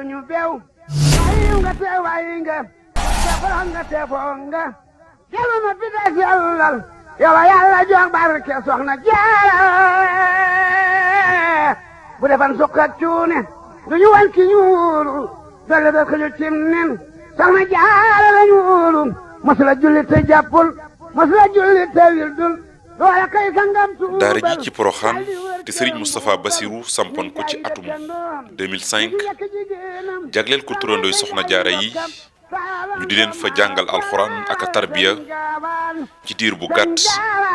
ñu beew wayi nga te wayi nga te foro nga te foo nga jëlu ma fi des yàllal yow yàlla jox barke soxna Jaara bu defan sukk ak cuune duñu wan ki ñuulu dolle da xëju cim nen soxna Jaara la ñuulu masula julli te jàppul masula julli te wildul loola kay sangam tuubal daara ji ci Porokhane te Serigne Moustapha Bassirou sampoon ko ci atum 2005 jagleel ko turandooy soxna Jaara yi ñu di leen fa jàngal alxuraan ak tarbiya ci diir bu gàtt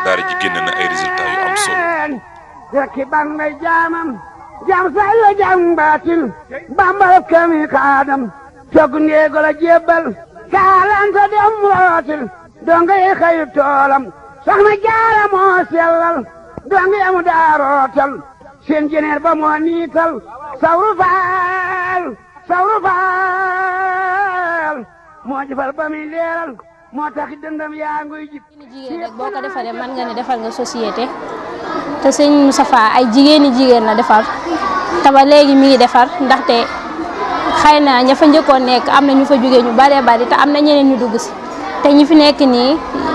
daara ji génn na ay résultats yu am solo. rekki ban ngay jaamam jaam say la jaam baatin bambal kami kaadam togg ndeego la jébbal kaalanta dem rootil donga yi xëyu toolam soxna Jaara moo sellal donga yamu daarootal seen jeneer ba moo niital sawru faal moo jëfal ba muy leeral moo tax dëndam yaa nguy jib jigéen rek boo ko defaree mën nga ne defal nga société te sëñ Moustapha ay jigéen la defar te ba léegi mi ngi defar ndaxte xëy na ña fa njëkkoon nekk am na ñu fa jógee ñu baree bari te am na ñeneen ñu dugg si te ñi fi nekk nii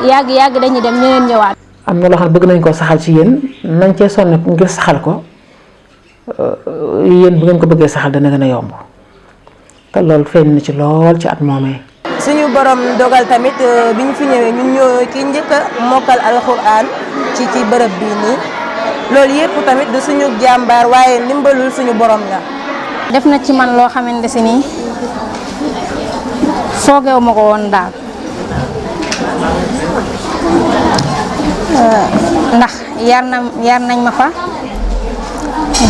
yàgg dañuy dem ñeneen ñëwaat. am na loo xam ne bëgg nañ koo saxal ci yéen nañ cee sonn ngir saxal ko yéen bu ngeen ko bëggee saxal dana gën a yomb te loolu feeñ na ci lool ci at moomee. suñu borom dogal tamit bi ñu fi ñëwee ñun ñoo ki njëkk a mokkal alxuraan ci bërëb bii nii loolu yëpp tamit du suñu jàmbaar waaye ndimbalul suñu borom la. def na ci man loo xamante si nii foogeewu ma ko woon daal ndax yar nañ ma fa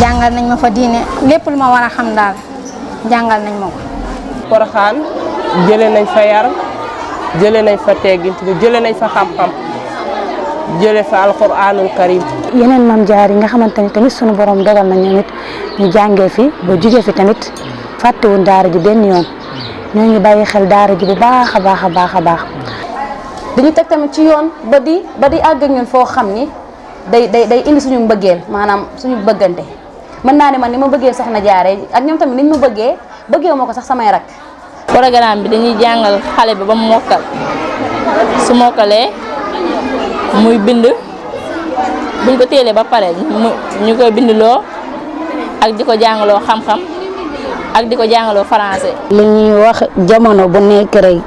jàngal nañ ma fa diine lépp lu ma war a xam daal jàngal nañ ma ko. Porokhane jëlee nañ fa yar jëlee nañ fa teggin jëlee nañ fa xam-xam jëlee fa alxuraanul karim. yeneen maam jaar yi nga xamante ni tamit sunu borom dogal na ñoom it ñu jàngee fi ba jugee fi tamit fàttewuñ daara ji benn yoon ñoo ngi bàyyi xel daara ji bu baax a baax a baax a baax. dañu teg tamit ci yoon ba di àgg ak ñun foo xam ni day indi suñu mbëggeel maanaam suñu bëggante mën naa ne man ni ma bëggee soxna Jaara ak ñoom tamit niñ ma bëggee ma ko sax samay rak. programme bi dañuy jàngal xale bi ba mu mokkal su mokkalee muy bind buñ ko téelee ba pare ñu koy bindloo ak di ko jàngaloo xam-xam ak di ko jàngaloo français. li ñuy wax jamono bu nekk rek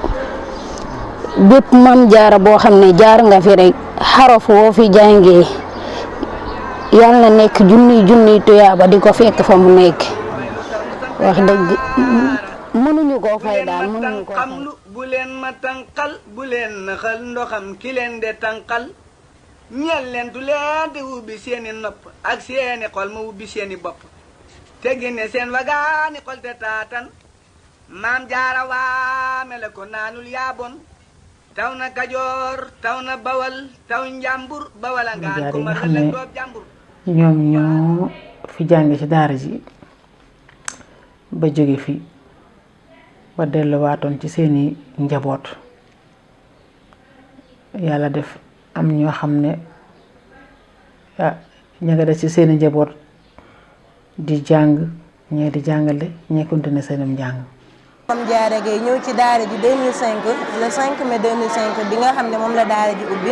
bépp Maam Jaara boo xam ne jaar nga fi rek xaraf woo fi jàngee yal na nekk junniy tuyaaba di ko fekk fa mu nekk wax dëgg. mënuñu koo fay daal mënuñu koo fay. bu leen ma tànqal bu leen naxal ndoxam ki leen de tànqal ñeel leen du leen di ubbi seeni nopp ak seeni xol ma ubbi seeni bopp te génne seen wagaani xol te taatan Maam Jaara waame la ko naanul yaabon taw na Kajoor taw na Bawal taw Njàmbur Bawal a ngaan ko ma la doob Njàmbur. ñoom ñoo fi jànge ci daara ji ba jóge fi ba delluwaatoon ci seeni njaboot yàlla def am ñoo xam ne ña nga des ci seeni njaboot di jàng ñee di jàngale ñee continué seenum njàng. Maam Jaara Gaye ñëw ci daara ji 2005 le 5 mai 2005 bi nga xam ne moom la daara ji ubbi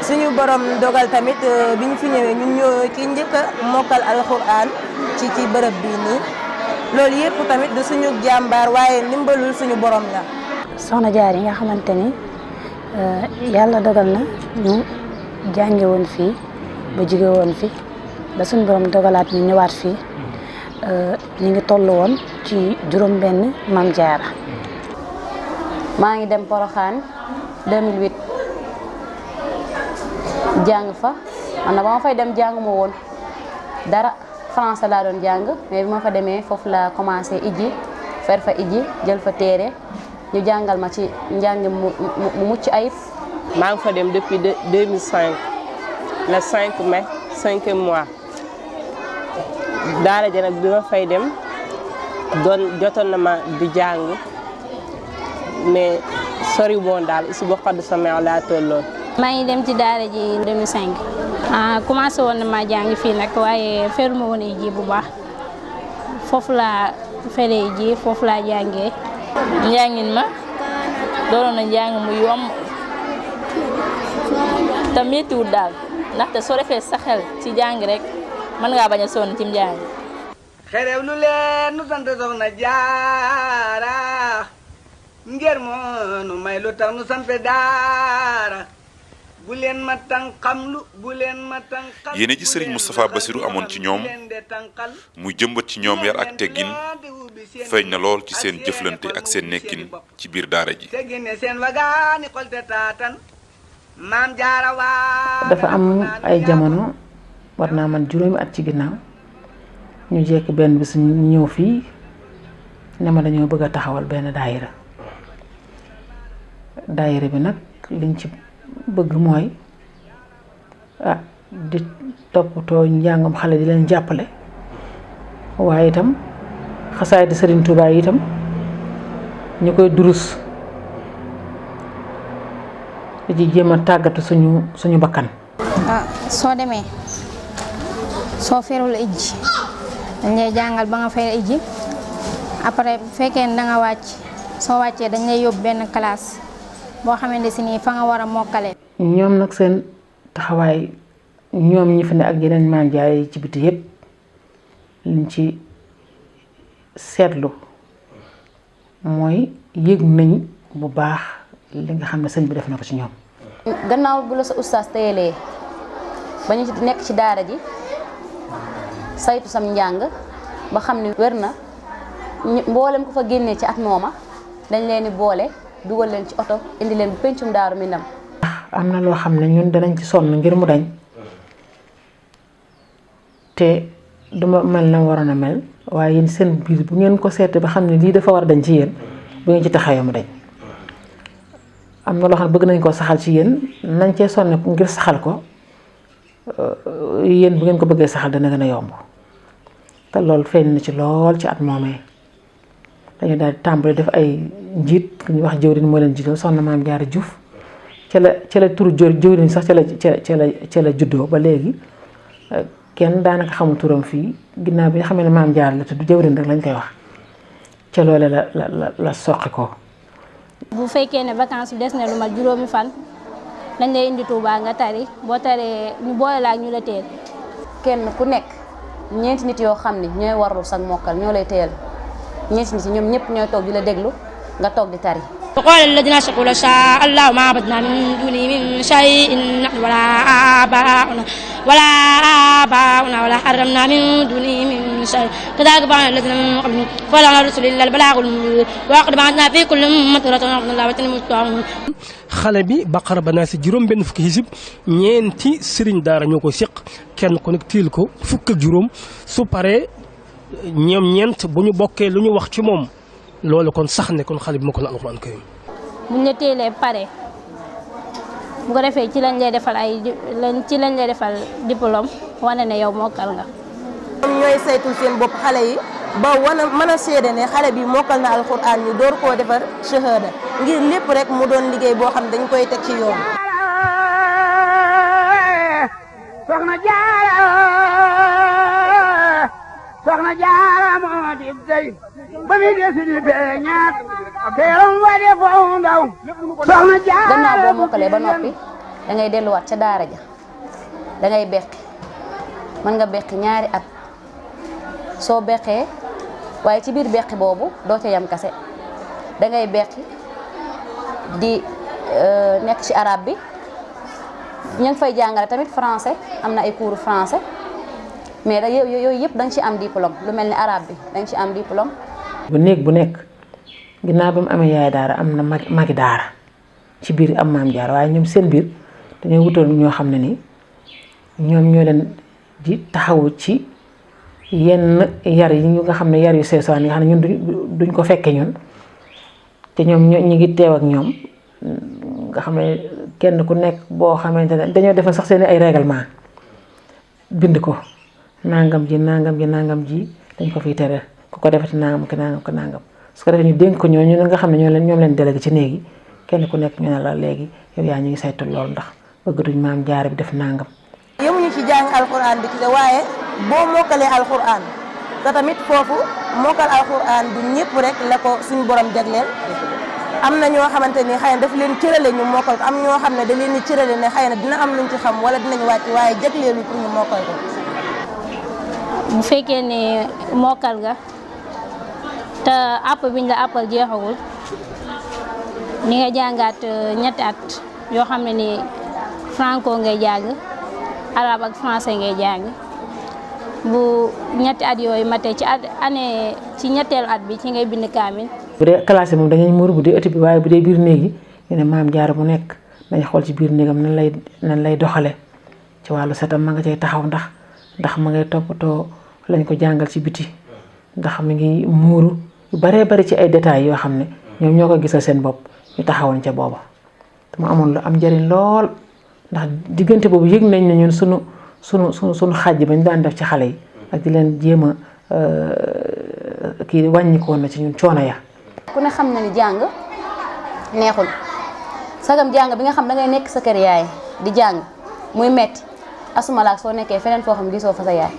suñu borom dogal tamit bi ñu fi ñëwee ñun ñoo ki njëkk a mokkal alxuraan ci bërëb bii nii. loolu yëpp tamit du suñu jàmbaar waaye ndimbalul suñu borom la. soxna Jaara yi nga xamante ni yàlla dogal na ñu jànge woon fii ba jóge woon fi ba suñu borom dogalaat ñu ñëwaat fii ñu ngi toll woon ci juróom-benn Maam Jaara. maa ngi dem Porokhane 2008 jàng fa man na ba ma fay dem jànguma woon dara. français laa doon jàng mais bi ma fa demee foofu laa commencé ijji fer fa ijji jël fa téere ñu jàngal ma ci njàng mu mucc ayib. maa ngi fa dem depuis 2005 le 5 mai 5e mois daara ja nag bi ma fay dem jotoon na ma di jàng mais sori woon daal si ba xadd sama laa tolloon. maa ngi dem ci daara ji 2005. commencé woon na ma jàng fii nag waaye feruma woon ay ji bu baax foofu laa fere ji foofu laa jàngee. njàngin ma doon na njàng mu yomb te méttiwul daal ndaxte soo defee sa xel ci jàng rek mën ngaa bañ a sonn ci njàng. xerew lu leen nu sant soxna jaara ngir moo nu may lu tax nu sampe daara bu leen ma tànqamlu bu leen ma tànqal. yéene ji Serigne Moustapha Bassirou amoon ci ñoom muy jëmbat ci ñoom yar ak teggin feeñ na lool ci seen jëflante ak seen nekkin ci biir daara ji. dafa am ay jamono war naa man juróomi at ci ginnaaw ñu jekk benn bis ñu ñëw fii ne ma dañoo bëgg a taxawal benn daayira bi nag liñ ci bëgg mooy di toppatoo njàngam xale di leen jàppale waaye itam xasaay di Serigne Touba yi itam ñu koy durus di jéem a tàggatu suñu bakkan. soo demee soo ferul ijji dañ lay jàngal ba nga fer ijji après bu fekkee ne da nga wàcc soo wàccee dañ lay yóbbu benn classe boo xamante si nii fa nga war a mokkale. ñoom nag seen taxawaay ñoom ñi fi ne ak yeneen maam jaay yi ci biti yëpp liñ ci seetlu mooy yëg nañ bu baax li nga xam ne sëñ bi def na ko ci ñoom. gannaaw bu la sa ustaas teyelee ba ñu nekk ci daara ji saytu sam njàng ba xam ni wér na mboolem ku fa génnee ci at mooma dañ leen di boole dugal leen ci oto indi leen bu pencum Daaru Minam. am na loo xam ne ñun danañ ci sonn ngir mu dañ te duma mel na waroon a mel waaye yéen seen biir bu ngeen ko seetee ba xam ne lii dafa war a dañ ci yéen bu ngeen ci taxawee mu dañ. am na loo xam ne bëgg nañ koo saxal ci yéen nañ cee sonn ngir saxal ko yéen bu ngeen ko bëggee saxal dana gën a yomb te loolu feeñ na ci lool ci at moomee dañu daal di tàmbali def ay njiit ñu wax jëwriñ moo leen jiital soxna Maam Jaara Juuf ca la turu jëwriñ sax ca la juddoo ba léegi kenn daanaka xamul turam fii ginnaaw bi nga xam ne Maam Jaara la tudd jëwriñ rek lañ koy wax ca loole la soqi ko. bu fekkee ne vacances bi des na lu mat juróomi fan dañ lay indi Touba nga tari boo taree ñu boole la ak ñu la teel. kenn ku nekk ñeenti nit yoo xam ne ñooy warlu sag mokkal ñoo lay teel ñeenti nit ñoom ñëpp ñooy toog di la déglu nga toog di tari. وقال الذين أشركوا لو شاء الله ما عبدنا من دونه من شيء نحن ولا آباؤنا ولا حرمنا من دونه من شيء كذلك فعل الذين من قبلهم فهل على الرسل إلا البلاغ المبين ولقد بعثنا في كل أمة رسولا أن الله وتنموا xale bi baqara ba naa si juróom benn fukki xisib ñeenti sëriñ daara ñoo ko séq kenn ku nekk tiil ko fukk ak juróom su paree ñoom ñeent bu ñu bokkee lu ñu wax ci moom loolu kon sax ne kon xale bi ma ko na alxuraan karim buñ la teelee pare bu ko defee ci lañ lay defal diplôme wane ne yow mokkal nga. ñoom ñooy saytul seen bopp xale yi ba mën a seede ne xale bi mokkal na alxuraan ñu door koo defar shahada ngir lépp rek mu doon liggéey boo xam dañ koy teg ci yoon. soxna jaara moo di dey ba mi desi di beñaat teeram wade foo ndaw soxna jaara. gannaaw boo mokkalee ba noppi da ngay delluwaat ca daara ja da ngay beqi mën nga beqi ñaari at soo beqee waaye ci biir beqi boobu doo ca yam kase da ngay beqi di nekk ci arabe bi ñu ngi fay jàngale tamit français am na ay cours français. mais da yooyu yëpp da nga ci am diplôme lu mel ni arabe bi da nga ci am diplôme. bu néeg bu nekk ginnaaw ba mu amee yaay daara am na magi daara ci biir am Maam Jaara waaye ñoom seen biir dañoo wutal ñoo xam ne ni ñoom ñoo leen di taxawu ci yenn yar yi ñu nga xam ne yar yu seesaan yi nga xam ne ñun duñ ko fekkee ñun te ñoom ñu ngi teew ak ñoom nga xam ne kenn ku nekk boo xamante ne dañoo defal sax seen ay règlement bind ko. nangam ji dañ ko fiy tere ku ko defati nangam ko nangam su ko defee ñu dénk ko ñooñu nga xam ne ñoom leen délégué ci néegi kenn ku nekk ñu ne la léegi yow yaa ñu ngi saytu loolu ndax bëggatuñ Maam Jaara bi def nangam. yemuñu ci jàng alxuraan bi ci waaye boo mokkalee alxuraan te tamit foofu mokkal alxuraan du ñëpp rek la ko suñu borom jagleel am na ñoo xamante ni xëy na daf leen cërale ñu mokkal ko am ñoo xam ne da leen di cërale ne xëy na dina am luñ ci xam wala dinañ wàcc waaye jagleelu pour ñu mokkal ko. bu fekkee ne mokkal nga te àpp biñ la àppal jeexagul ni nga jàngaat ñetti at yoo xam ne ni franco ngay jàng arabe ak français ngay jàng bu ñetti at yooyu matee ci année ci ñetteelu at bi ci ngay bind kaamil. bu dee classe moom dañuy muur bu dee ëtt bi waaye bu dee biir néeg yi ñu ne maam jaara bu nekk dañ xool ci biir néegam nan lay doxale ci wàllu setam ma nga cay taxaw ndax ma ngay toppatoo lañ ko jàngal ci biti ndax mi ngi muuru yu baree bari ci ay détails yoo xam ne ñoom ñoo ko gisal seen bopp ñu taxawoon ca booba te mu amoon lu am njëriñ lool ndax diggante boobu yëg nañ ne ñun sunu xàjj bañ daan def ci xale yi ak di leen jéem a kii wàññikoon na ci ñun coono ya. ku ne xam na ni jàng neexul sagam jàng bi nga xam da ngay nekk sa kër yaay di jàng muy metti asumalaak soo nekkee feneen foo xam gisoo fa sa yaay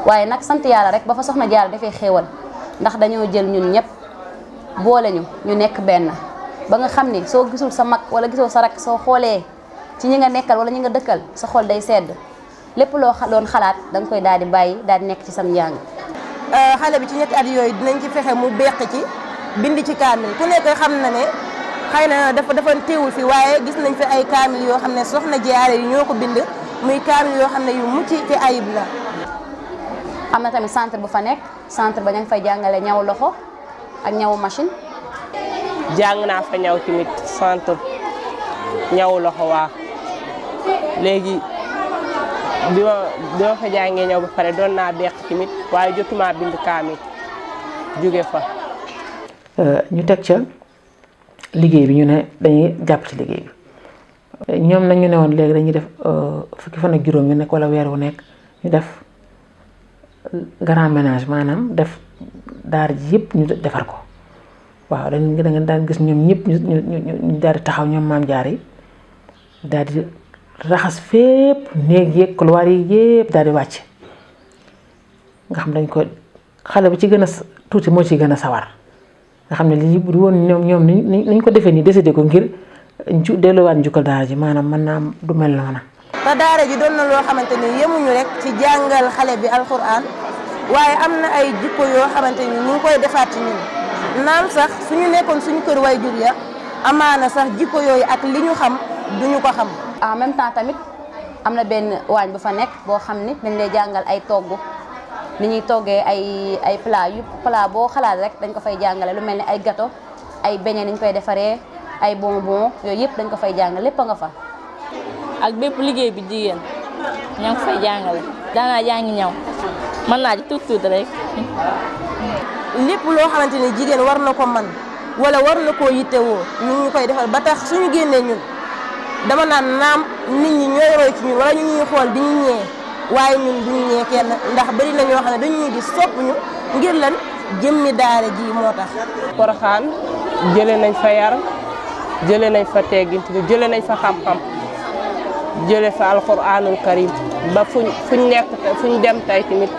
waaye nag sant yàlla rek ba fa soxna Jaara dafay xéewal ndax dañoo jël ñun ñëpp boole ñu nekk benn ba nga xam ni soo gisul sa mag wala gisoo sa rak soo xoolee ci ñi nga nekkal wala ñi nga dëkkal sa xol day sedd lépp loo doon xalaat da nga koy daal di bàyyi daal di nekk ci sam njàng. xale bi ci ñetti at yooyu dinañ ci fexe mu beq ci bind ci kaamil ku nekk xam na ne xëy na dafa teewul fi waaye gis nañ fi ay kaamil yoo xam ne soxna Jaara yi ñoo ko bind muy kaamil yoo xam ne yu mucc ci ayib la. am na tamit centre bu fa nekk centre ba ña ngi fay jàngale ñaw loxo ak ñawu machine. jàng naa fa ñaw tamit centre ñaw loxo waa léegi bi ma fa jàngee ñaw ba pare doon naa beq tamit waaye jotuma bind kaamil jóge fa. ñu teg ca liggéey bi ñu ne dañuy jàpp ci liggéey bi ñoom nag ñu ne woon léegi dañuy def fukki fan ak juróom yu nekk wala weer wu nekk ñu def grand ménage maanaam def daara ji yëpp ñu defar ko waaw da nga daan gis ñoom ñëpp ñu daal di taxaw ñoom maam jaar yi daal di raxas fépp néeg yeeg couloir yi yëpp daal di wàcc nga xam dañ ko xale bu ci gën a tuuti moo ci gën a sawar nga xam ne lii bu woon ñoom niñ ko defee nii décidé ko ngir delluwaat njukkal daara ji maanaam mën naa am du mel noona. te daara ji doon na loo xamante ni yemuñu rek ci jàngal xale bi alxuraan waaye am na ay jikko yoo xamante ni ñu ngi koy defaat ci ñun naam sax suñu nekkoon suñu kër waajur ya amaana sax jikko yooyu ak li ñu xam duñu ko xam. en même temps tamit am na benn waañ bu fa nekk boo xam ni dañ lay jàngal ay togg ni ñuy toggee ay plat boo xalaat rek dañ ko fay jàngale lu mel ni ay gâteau ay beignet ni ñu koy defaree ay bonbon yooyu yëpp dañ ko fay jàngale lépp a nga fa. ak bépp liggéey bi jigéen ñoo ngi fay jàngale daanaa jàngi ñaw mën naa ci tuut rek. lépp loo xamante ni jigéen war na ko man wala war na koo yittewoo ñu ngi koy defal ba tax suñu génnee ñun dama naan naam nit ñi ñooy roy ci ñun wala ñu ñuy xool di ñu ñee waaye ñun duñu ñee kenn ndax bari na ñoo xam ne dañu ñuy gis sopp ñu ngir lan jëmmi daara ji moo tax. Porokhane jëlee nañ fa yar jëlee nañ fa teggin jëlee nañ fa xam-xam jëlee fa alxuraanul karim ba fuñ nekk fuñ dem tey tamit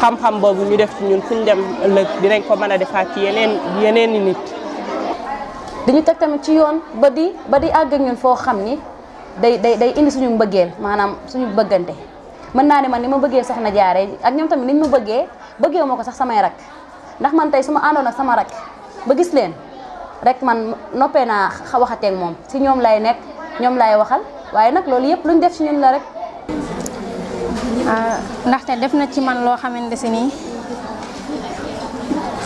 xam-xam boobu ñu def ci ñun fuñ dem ëllëg dinañ ko mën a defaat ci yeneen i nit. dañu teg tamit ci yoon ba di àgg ak ñun foo xam ni day indi suñu mbëggeel maanaam suñu bëggante mën naa ne man ni ma bëggee soxna Jaara ak ñoom tamit niñ ma bëggee ma ko sax samay rak ndax man tey su ma àndoon ak sama rak ba gis leen rek man noppee naa waxateeg moom si ñoom lay nekk ñoom lay waxal waaye nag loolu yëpp luñ def ci ñun la rek. ndaxte def na ci man loo xamante si nii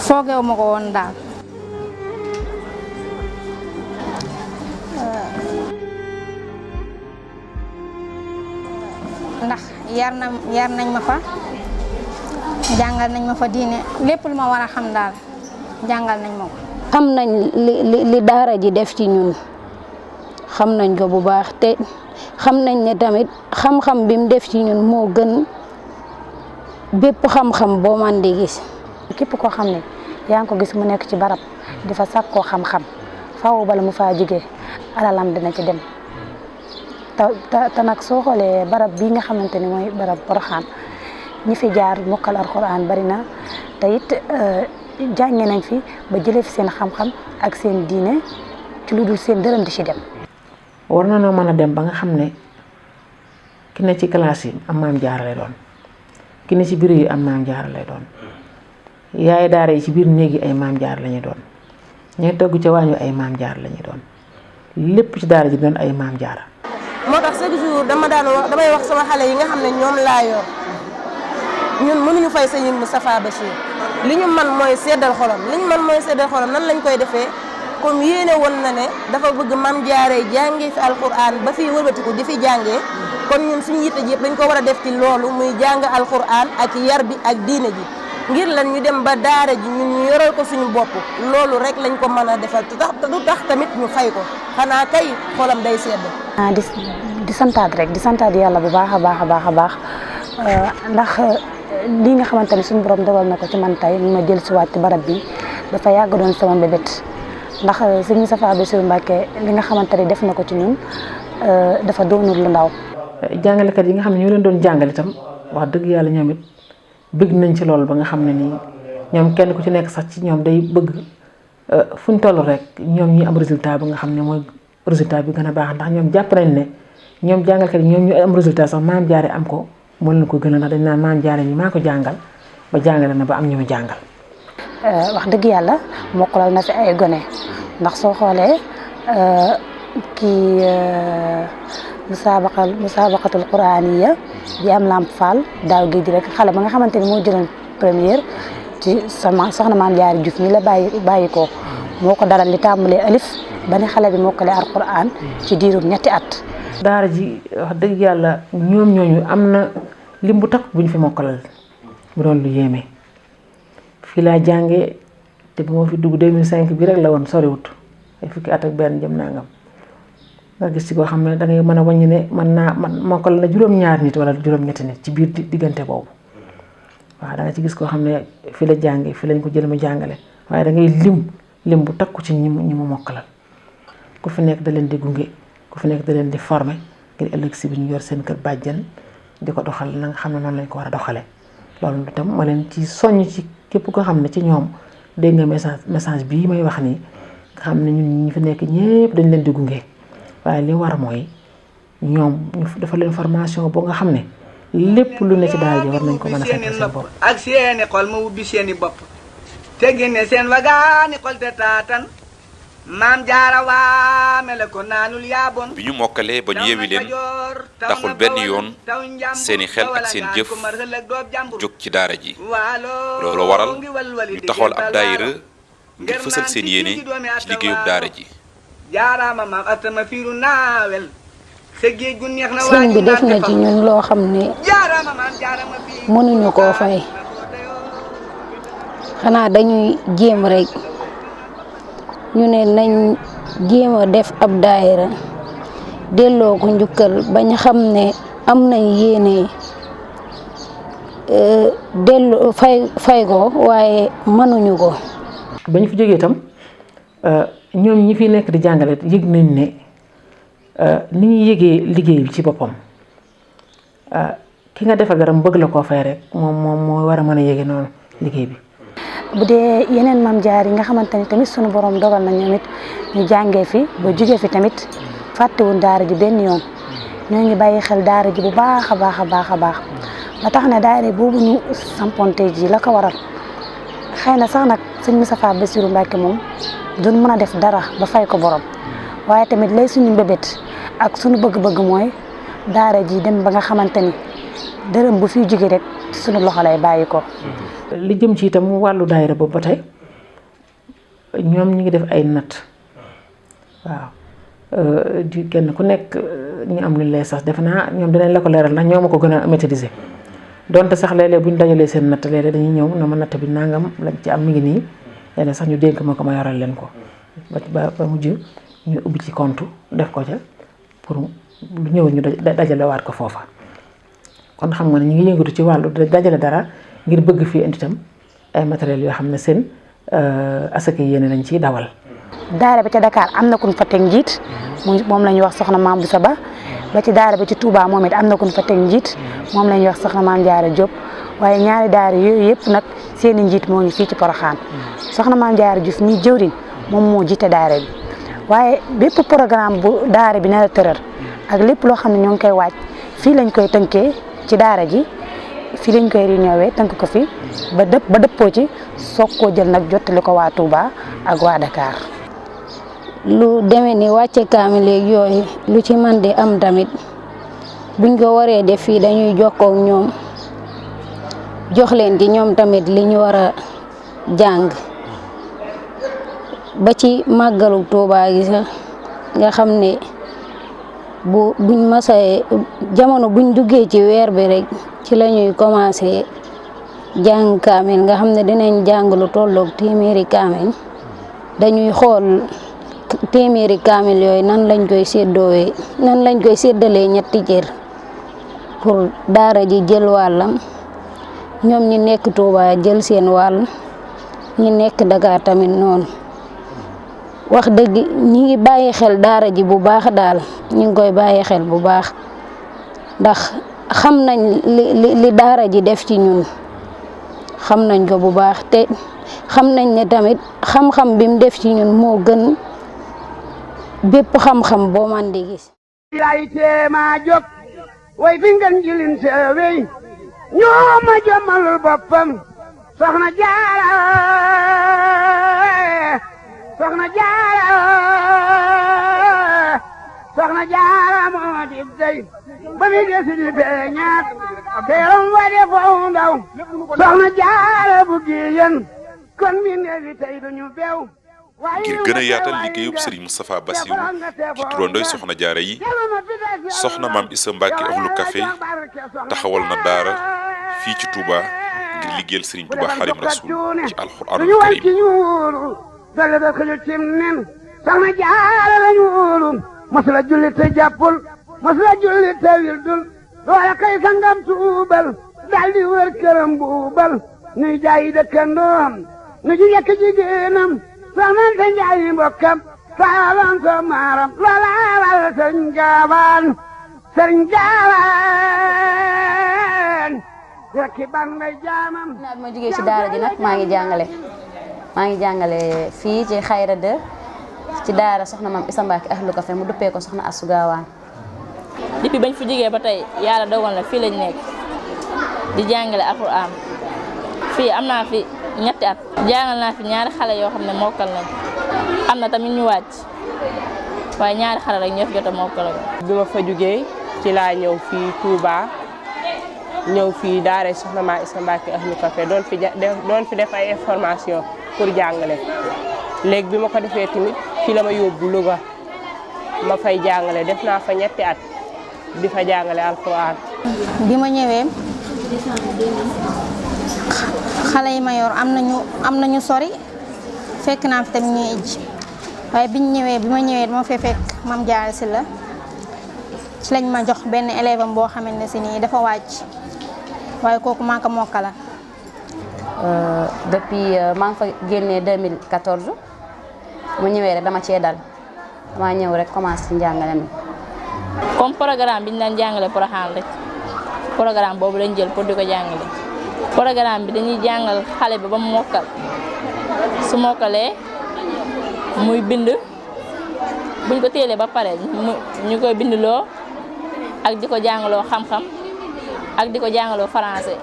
foogeewu ma ko woon daal. ndax yar nañ ma fa jàngal nañ ma fa diine lépp lu ma war a xam daal jàngal nañ ma ko. xam nañ li daara ji def ci ñun xam nañ ko bu baax te xam nañ ne tamit xam-xam bi mu def ci ñun moo gën bépp xam-xam boo man di gis. képp koo xam ne yaa ngi ko gis mu nekk ci barab di fa sàkkoo xam-xam faaw bala mu faa jógee alalam dina ci dem te nag soo xoolee barab bii nga xamante ni mooy barab Porokhane ñi fi jaar mokkal alxuraan bari na te it jànge nañ fi ba jëlee fi seen xam-xam ak seen diine ci lu dul seen dërëm di ci dem. war na noo mën a dem ba nga xam ne ki ne ci classe yi am maam jaara lay doon ki ne ci bureau yi am maam jaara lay doon yaay daara yi ci biir néeg yi ay maam jaara la ñuy doon ñooy togg ca waañu ay maam jaara la ñuy doon lépp ci daara ji doon ay maam jaara. moo tax chaque jour damay wax sama xale yi nga xam ne ñoom laa yor ñun mënuñu fay sëñ Moustapha Bachir li ñu man mooy seddal xolam nan lañ koy defee comme yéene woon na ne dafa bëgg maam jaare jàngee fi alquran ba fi wëlbatiku di fi jàngee kon ñun suñu yitte ji yëpp dañ ko war a def ci loolu muy jàng alquran ak yar bi ak diine ji ngir lan ñu dem ba daara ji ñun ñu yoral ko suñu bopp loolu rek lañ ko mën a defal te du tax tamit ñu fay ko xanaa kay xolam day sedd. di santaat rek di santaat yàlla bu baax a baax ndax lii nga xamante ni suñu borom dogal na ko ci man tey ma jël si waat ci barab bi dafa yàgg doon sama mbébét ndax sëñ Moustapha Bassirou Mbacké li nga xamante ni def na ko ci ñun dafa doonul lu ndaw. jàngalekat yi nga xam ne ñoo leen doon jàngale itam wax dëgg yàlla ñoom it bëgg nañ ci loolu ba nga xam ne nii ñoom kenn ku ci nekk sax ci ñoom day bëgg fu ñu toll rek ñoom ñi am résultat ba nga xam ne mooy résultat bi gën a baax ndax ñoom jàpp nañ ne ñoom jàngalkat yi ñoom ñu am résultat sax maam jaare am ko moo leen ko gën a ndax dañ naan maam jaare ñi maa ko jàngal ba jàngale na ba am ñu mu jàngal. wax dëgg yàlla mokkalal na fi ay gone ndax soo xoolee kii musabaqatul quraaniya bi am Lamp Fall daaw géej rek xale ba nga xamante ni moo jëloon première ci sama soxna maam Jaara Juuf mi la bàyyi ko moo ko daral li tàmbalee alif ba ne xale bi mokkale alquran ci diirum 2 at. daara ji wax dëgg yàlla ñoom ñooñu am na lim bu takk bu ñu fi mokkalal bu doon lu yéeme fii laa jàngee te bu ma fi dugg 2005 bi rek la woon soriwut ay fukki at ak benn jëm nangam nga gis ci koo xam ne da ngay mën a wàññi ne man mokkal na juróom-ñaari nit wala juróom-ñetti nit ci biir diggante boobu waaw da nga ci gis koo xam ne fii la jàngee fii lañ ko jël mu jàngale waaye da ngay lim bu takku ci ñi mu mokkalal ku fi nekk da leen di gunge ku fi nekk da leen di former ngir ëllëg si bi ñu yor seen kër bàjjan di ko doxal na nga xam ne noonu lañ ko war a doxalee loolu itam ma leen ci soññ ci képp koo xam ne ci ñoom dégg nga message bii may wax nii nga xam ne ñun ñi fi nekk ñëpp dañ leen di gunge waaye li war mooy ñoom ñu dafa leen formation boo nga xam ne lépp lu ne ci daal ji war nañ ko mën a fekk seen bopp. ak seeni xol ma ubbi seeni bopp te génne seen wagaani xol te taatan maam jaara waame la ko naanul yaaboon. bi ñu mokkalee ba ñu yewi leen taxul benn yoon seeni xel ak seen jëf jóg ci daara ji loolu waral ñu taxawal ab daayira ngir fësal seen yéene ci liggéeyub daara ji. jaaraama maam atama fiiru naawel sa géej gu neex na sëñ bi def na ci ñun loo xam ne mënuñu koo fay xanaa dañuy jéem rek ñu ne nañ jéem a def ab daayira delloo ko njukkal bañ xam ne am nañ yéene delloo fay ko waaye mënuñu ko. bañ fi jógee itam ñoom ñi fi nekk di jàngale yëg nañ ne ni ñuy yëgee liggéey bi ci boppam ki nga defal dara mu bëgg la koo fay rek moom moo war a mën a yëgee noonu liggéey bi. bu dee yeneen maam jaar yi nga xamante ni tamit sunu borom dogal na ñoom it ñu jàngee fi ba jugee fi tamit fàttewuñ daara ji benn yoon ñoo ngi bàyyi xel daara ji bu baax a baax a baax a baax ba tax na daara boobu ñu samponte ji la ko waral xëy na sax nag sëñ Moustapha Bassirou Mbacké moom duñ mën a def dara ba fay ko borom waaye tamit lay suñu mbébét ak suñu bëgg-bëgg mooy daara ji dem ba nga xamante ni dërëm bu fiy jóge rek suñu loxo lay bàyyi ko. li jëm ci itam wàllu daayira boobu ba tey ñoom ñu ngi def ay natt waaw di kenn ku nekk ñu am lu lay sax defe naa ñoom dinañ la ko leeral ndax ñoo ma ko gën a maîtriser donte sax léeg-léeg bu ñu dajalee seen natt léeg-léeg dañuy ñëw na ma natt bi nangam lañ ci am mi ngi nii léeg-léeg sax ñu dénk ma ko ma yoral leen ko ba mujj ñu ubbi ci compte def ko ca pour lu ñëw ñu dajalewaat ko foofa kon xam nga ne ñu ngi yëngatu ci wàllu dajale dara ngir bëgg fii indi itam ay matériels yoo xam ne seen asaka yéene lañ ciy dawal. daara ba ca Dakar am na kuñ fa teg njiit moom la ñuy wax soxna Maam Boussa Ba ci daara ba ci Touba moom it am na kuñ fa teg njiit moom la ñuy wax soxna Maam Jaara Diop waaye ñaari daara yooyu yëpp nag seen i njiit moo ngi fii ci Porokhane soxna Maam Jaara Juuf ñi jëwriñ moom moo jiite daara bi waaye bépp programme bu daara bi nar a tëral ak lépp loo xam ne ñoo ngi koy waaj fii lañ koy tënkee ci daara ji fii lañ koy réunion tënk ko fi ba dëppoo ci soog koo jël nag jottali ko waa Touba ak waa Dakar. lu demee ni wàcce kaamil léegi yooyu lu ci man di am tamit buñ ko waree def fii dañuy jokkoo ak ñoom jox leen ci ñoom tamit li ñu war a jàng ba ci màggalu Touba gi sax nga xam ne buñ masee jamono buñ duggee ci weer bi rek ci la ñuy commencé jàng kaamil nga xam ne dinañ jàng lu tolloog téeméeri kaamil dañuy xool téeméeri kaamil yooyu nan lañ koy séddalee ñetti cër pour daara ji jël wàllam ñoom ñi nekk Touba jël seen wàll ñi nekk Dakar tamit noonu wax dëgg ñi ngi bàyyi xel daara ji bu baax daal ñi ngi koy bàyyi xel bu baax ndax xam nañ li daara ji def ci ñun xam nañ ko bu baax te xam nañ ne tamit xam-xam bi mu def ci ñun moo gën bépp xam-xam boo man di gis. lay teema jóg way fi ngeen jilin seewey ñoo ma jommalul boppam soxna Jaara moo di dey ba mi desi di beñaat teeram wa de foofu ndaw soxna Jaara bu giyen kon mi neefi tey duñu beew ngir gën a yaatal liggéeyub Serigne Moustapha Bassirou ci turandooy soxna jaara yi soxna Maam Issa Mbacke Ahlu Café taxawal na daara fii ci Touba ngir liggéeyal Serigne Touba Xaadimu Rasuul ci alxuraanul karim dale da xëju cim nen soxna jaara lañu wóolu masula julli te jàppul masula julli te wildul loola kay sangam tuubal daldi wër këram buubal nuy jaayi dëkkandoom nu ji yekk jigéenam soxnante njaayi mbokkam saalan so maaram loola wal sëriñ gaawaan rekki ban may jaamam naa bi ma jógee ci daara ji nag maa ngi jàngale fii ci Xayra 2 ci daara soxna Maam Issa Mbacke Ahlu Café mu duppee ko soxna Astou Gawane. depuis bañ fi jógee ba tey yàlla dogal na fii lañ nekk di jàngale alxuraan fii am naa fi ñetti at jàngal naa fi ñaari xale yoo xam ne mokkal nañ am na tamit ñu wàcc waaye ñaari xale rek ñoo fi jot a mokkal. bi ma fa jógee ci laa ñëw fii Touba ñëw fii daara soxna Maam Issa Mbacke Ahlu Café doon fi def ay information pour jàngale léegi bi ma ko defee tamit fii la ma yóbbu Louga ma fay jàngale def naa fa ñetti at di fa jàngale alxuraan. bi ma ñëwee xale yi ma yor am nañu sori fekk naa fi tamit ñuy ijji waaye bi ma ñëwee dama fee fekk Maam Jaara Sylla ci lañ ma jox benn élève am boo xamante ne si nii dafa wàcc waaye kooku maa ko mokkala. depuis maa ngi fa génnee 2014 mu ñëwee rek dama cee dal dama ñëw rek commencé ci njàngale mi. comme programme bi ñu daan jàngale Porokhane rek programme boobu lañ jël pour di ko jàngale programme bi dañuy jàngal xale bi ba mu mokkal su mokkalee muy bind buñ ko téelee ba pare ñu koy bindloo ak di ko jàngaloo xam-xam ak di ko jàngaloo français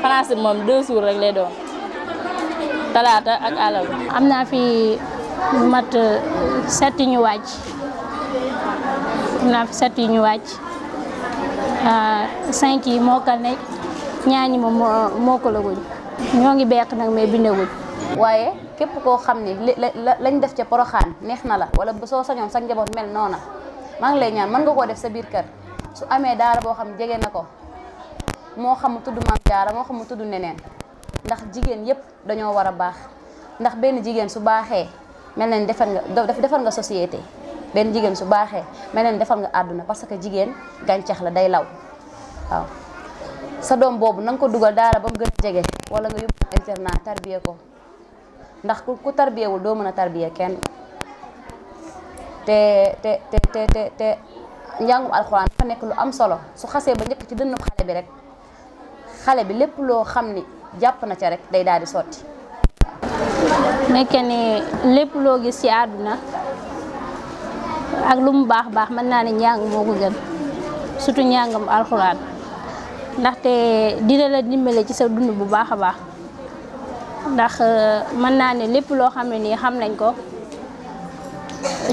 français moom 2 jours rek lay doon talaata ak àllarba. am naa fi mat 7 ñu wàcc am naa fi 7 yi ñu wàcc 5 yi mokkal nañ ñaar ñi moom mokkalaguñ ñoo ngi beq nag mais bindaguñ. waaye képp koo xam ni lañ def ca Porokhane neex na la wala soo sañoon sa njaboot mel noona maa ngi lay ñaan mën nga koo def sa biir kër su amee daara boo xam jege na ko moo xam mu tudd Maam Jaara moo xam mu tudd neneen ndax jigéen yépp dañoo war a baax ndax benn jigéen su baaxee mel na ni defar nga société benn jigéen su baaxee mel na ni defar nga àdduna parce que jigéen gàncax la day law waaw sa doom boobu na nga ko dugal daara ba mu gën a jege wala nga yóbbu internat tarbiye ko ndax ku tarbiyewul doo mën a tarbiye kenn te njàngum alxuraan dafa nekk lu am solo su xasee ba njëkk ci dënnub xale bi rek xale bi lépp loo xam ni jàpp na ca rek day daal di sotti. nekke ni lépp loo gis ci àdduna ak lu mu baax baax mën naa ne njàng moo ko gën surtout njàngam alxuraan ndaxte dina la dimbale ci sa dund bu baax a baax ndax mën naa ne lépp loo xam ne nii xam nañ ko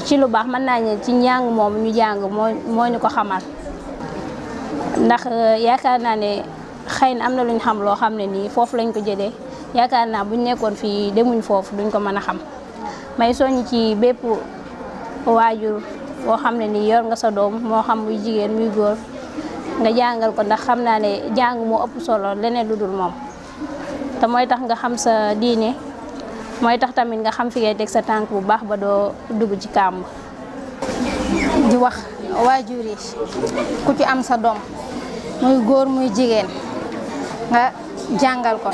ci lu baax mën naa ne ci njàng moom ñu jàng moo ñu ko xamal ndax yaakaar naa ne xëy na am na luñ xam loo xam ne nii foofu lañ ko jëlee yaakaar naa buñ nekkoon fii demuñ foofu duñ ko mën a xam may soññ ci bépp waajur boo xam ne nii yor nga sa doom moo xam muy jigéen muy góor nga jàngal ko ndax xam naa ne jàng moo ëpp solo leneen lu dul moom te mooy tax nga xam sa diine mooy tax tamit nga xam fi ngay teg sa tànk bu baax ba doo dugg ci kàmb. di wax waajur yi ku ci am sa doom muy góor muy jigéen nga jàngal ko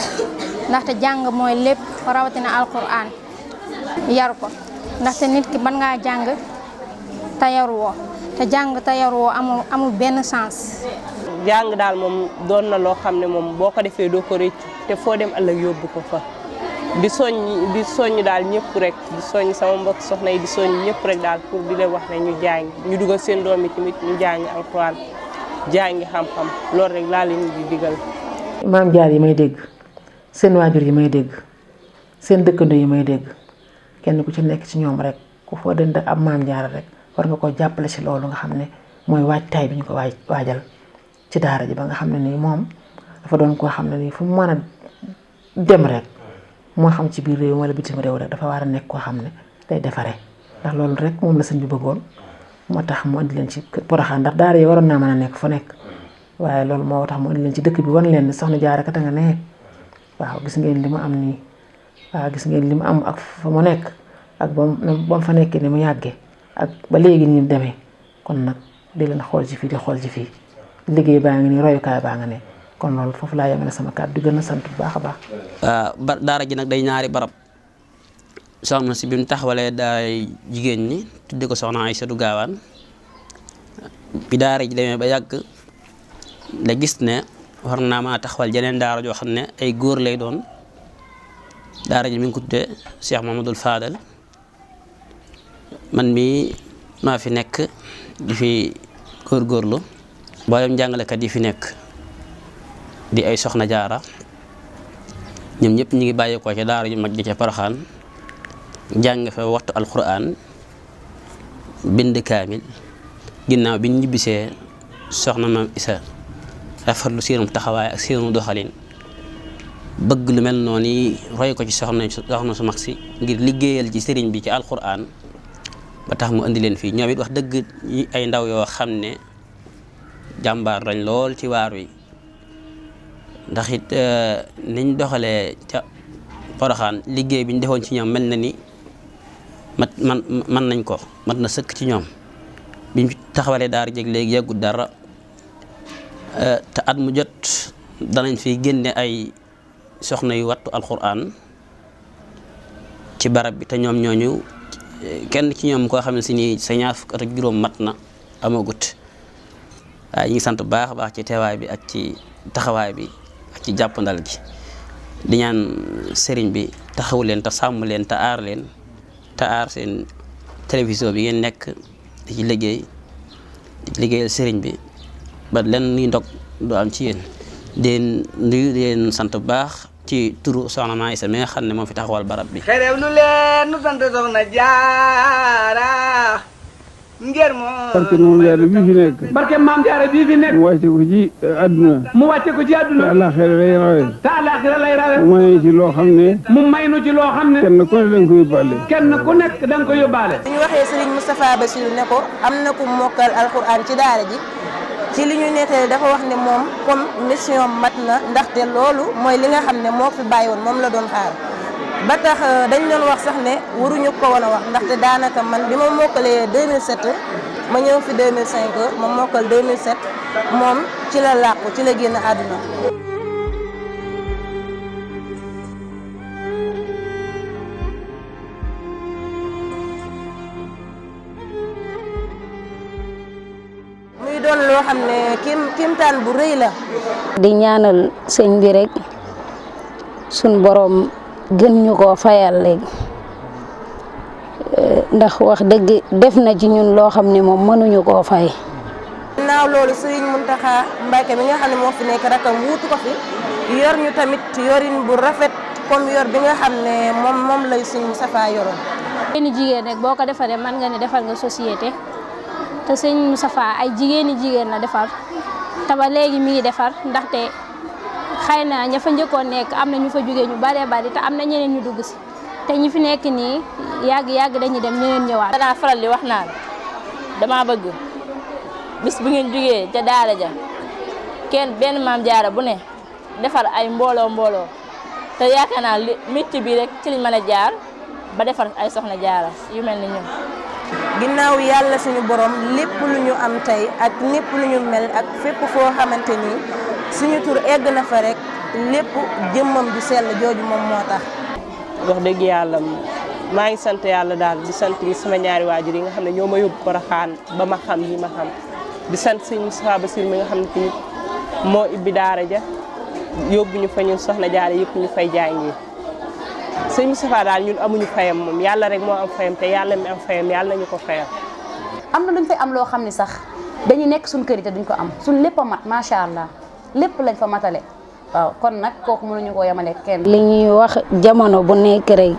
ndaxte jàng mooy lépp rawatina alquran yar ko ndaxte nit ki mën ngaa jàng te yaruwoo te jàng te yaruwoo amul benn sens. jàng daal moom doon na loo xam ne moom boo ko defee doo ko rëccu te foo dem ëllëg yóbbu ko fa di soññ daal ñëpp rek di soññ sama mbokk soxna yi di soññ ñëpp rek daal pour di leen wax ne ñu jàng ñu dugal seen doom yi tamit ñu jàng alxuraan jàngi xam-xam loolu rek laa leen di digal. maam jaar yi may dégg seen waajur yi may dégg seen dëkkandoo yi may dégg kenn ku ci nekk ci ñoom rek ku foo dënd ab maam jaar rek war nga ko jàppale ci loolu nga xam ne mooy waajtaay bi ñu ko waajal ci daara ji ba nga xam ne nii moom dafa doon koo xam ne nii fu mu mën a dem rek moo xam ci biir réew wala bitim réew rek dafa war a nekk koo xam ne day defaree ndax loolu rek moom la sëñ bi bëggoon moo tax mu andi leen ci Porokhane ndax daara yi waroon naa mën a nekk fu nekk waaye loolu moo tax mu andi leen ci dëkk bi wan leen ne soxna Jaara kat nga ne waaw gis ngeen li mu am nii waaw gis ngeen li mu am ak fa mu nekk ak ba mu fa nekkee ni mu yàggee ak ba léegi ni mu demee kon nag di leen xool ci fii di xool ci fii liggéey baa ngi nii royukaay baa nga ne kon loolu foofu laa yemale sama kàddu di gën a sant bu baax a baax. daara ji nag day ñaari barab soxna si bi mu taxawalee daay jigéen ñi tudde ko soxna Aysatu Gaawaan bi daara ji demee ba yàgg la gis ne war naa maa taxawal jeneen daara joo xam ne ay góor lay doon daara ji mi ngi ko tuddee Cheikh Mamadou Fadal man mii maa fi nekk di fi góorgóorlu mboolem jàngalekat yi fi nekk di ay soxna jaara ñoom ñëpp ñu ngi bàyyeekoo ca daara ju mag ji ca Porokhane jàng fa waxtu alquran bind kaamil ginnaaw bi ñu ñibbisee soxna maam Isa rafetlu seenum taxawaay ak seenu doxalin bëgg lu mel noonu yi roy ko ci soxna su mag si ngir liggéeyal ci sëriñ bi ci alquran ba tax mu indi leen fii ñoom it wax dëgg ay ndaw yoo xam ne jàmbaar lañ lool ci waar wi ndax it niñ doxalee ca Porokhane liggéey bi ñu defoon ci ñoom mel na ni man nañ ko mat na sëkk ci ñoom biñ taxawalee daara jeg léegi yàggut dara te at mu jot danañ fi génne ay soxna yu wattu alquran ci barab bi te ñoom ñooñu kenn ci ñoom koo xam ne si ni sa ñaar fukk at ak juróom mat na amagut waaye ñu ngi sant bu baax a baax ci teewaay bi ak ci taxawaay bi ak ci jàppandal gi di ñaan sëriñ bi taxawu leen te sàmm leen te aar leen te aar seen télévision bi ngeen nekk di ci liggéeyal sëriñ bi ba lenn nuy ndog du am ci yéen di nuyu di leen sant bu baax ci turu soxna Maam Isa mi nga xam ne moo fi taxawal barab bi. xerew lu leen nu sant soxna Jaara ngir moo barke Maam Jaara bii fi nekk. barke Maam Jaara bii fi nekk. mu wàcce ko ci àdduna. mu wàcce ko ci àdduna. te àllaaxira lay rawe. te àllaaxira lay rawe. mu may ci loo xam ne. mu may nu ci loo xam ne. kenn ku ne da nga ko yóbbaale. kenn ku nekk da nga ko yóbbaale. bu ñu waxee Serigne Moustapha Bassirou ne ko am na ku mokkal alxuraan ci daara ji ci li ñu nettali dafa wax ne moom comme mission mat na ndaxte loolu mooy li nga xam ne moo fi bàyyi woon moom la doon xaar. ba tax dañ doon wax sax ne waruñu ko woon a wax ndaxte daanaka man bi ma mokkalee 2007 ma ñëw fi 2005 ma mokkal 2007 moom ci la làqu ci la génn àdduna. muy doon loo loo xam ne kéemtaan bu rëy la. di ñaanal sëñ bi rek suñ borom gën ñu koo fayal léegi ndax wax dëgg def na ci ñun loo xam ne moom mënuñu koo fay. ginnaaw loolu Serigne Mountakha Mbacké mi nga xam ne moo fi nekk rakam wuutu ko fi yor ñu tamit yorin bu rafet comme yor bi nga xam ne moom lay Serigne Moustapha yoroon. jigéeni jigéen rek boo ko defaree mën nga ne defal nga société te sëñ Moustapha ay jigéeni jigéen la defar te ba léegi mi ngi defar ndaxte xëy na ña fa njëkkoon nekk am na ñu fa jógee ñu baree bari te am na ñeneen ñu dugg si te ñi fi nekk nii yàgg dañuy dem ñeneen ñëwaat. danaa faral di wax naan dama bëgg bis bu ngeen jógee ca daara ja benn maam jaara bu ne defar ay mbooloo te yaakaar naa métier bi rek ci liñ mën a jaar ba defar ay soxna jaara yu mel ni ñun. ginnaaw yàlla suñu borom lépp lu ñu am tey ak lépp lu ñu mel ak fépp foo xamante ni suñu tur egg na fa rek lépp jëmmam ju sell jooju moom moo tax. wax dëgg yàlla maa ngi sant yàlla daal di sant sama ñaari waajur yi nga xam ne ñoo ma yóbbu Porokhane ba ma xam yi ma xam di sant sëñ Moustapha Bassirou mi nga xam ne tamit moo ibbi daara ja yóbbu ñu fa ñun soxna jaara yëpp ñu fay jàngee. sëñ Moustapha daal ñun amuñu fayam moom yàlla rek moo am fayam te yàlla mi am fayam yàlla nañu ko fayam. am na luñ fay am loo xam ne sax dañuy nekk suñ kër yi te duñ ko am suñ lépp a mat macha allah lépp lañ fa matale waaw kon nag kooku mënuñu koo yemale kenn. li ñuy wax jamono bu nekk rek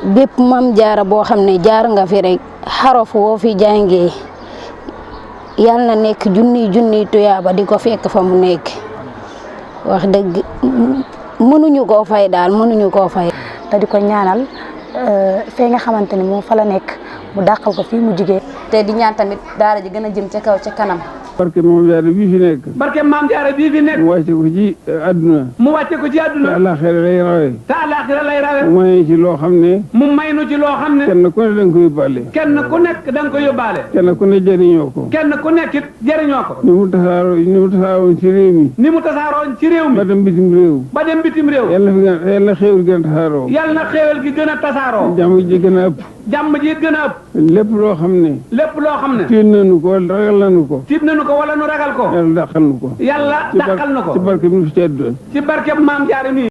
bépp mam jaara boo xam ne jaar nga fi rek xaraf woo fi jàngee yàlla na nekk junniy tuyaaba di ko fekk fa mu nekk wax dëgg mënuñu koo fay daal mënuñu koo fay. te di ko ñaanal fee nga xamante ni moom fa la nekk mu dàqal ko fii mu jigee te di ñaan tamit daara ji gën a jëm ca kaw ca kanam. barke Maam Jaara bii fi nekk. barke Maam Jaara bii fi nekk. mu wàcce ko ci àdduna. mu wàcce ko ci àdduna. te àllaaxira lay rawee. te àllaaxira lay rawee. mu may ci loo xam ne. mu may nu ci loo xam ne. kenn ku ne da nga ko yóbbaale. kenn ku nekk da nga ko yóbbaale. kenn ku ne jëriñoo ko. kenn ku nekk it jëriñoo ko. ni mu tasaaroon ci réew mi. ni mu tasaaroon ci réew mi. ba dem bitim réew. ba dem bitim réew. yàlla na xéewal gën a tasaaroo. yàlla na xéewal gi gën a tasaaroo. jàmm ji gën a ëpp. jàmm ji gën a ëpp. lépp loo xam ne. lépp loo xam ne. tiit nañu ko wala ragal nañu ko. tiit nañu ko wala nu ragal ko. yàlla dàqal nu ko. yàlla dàqal na ko. ci barke bi nu fi tedd. ci barke Maam Jaara mi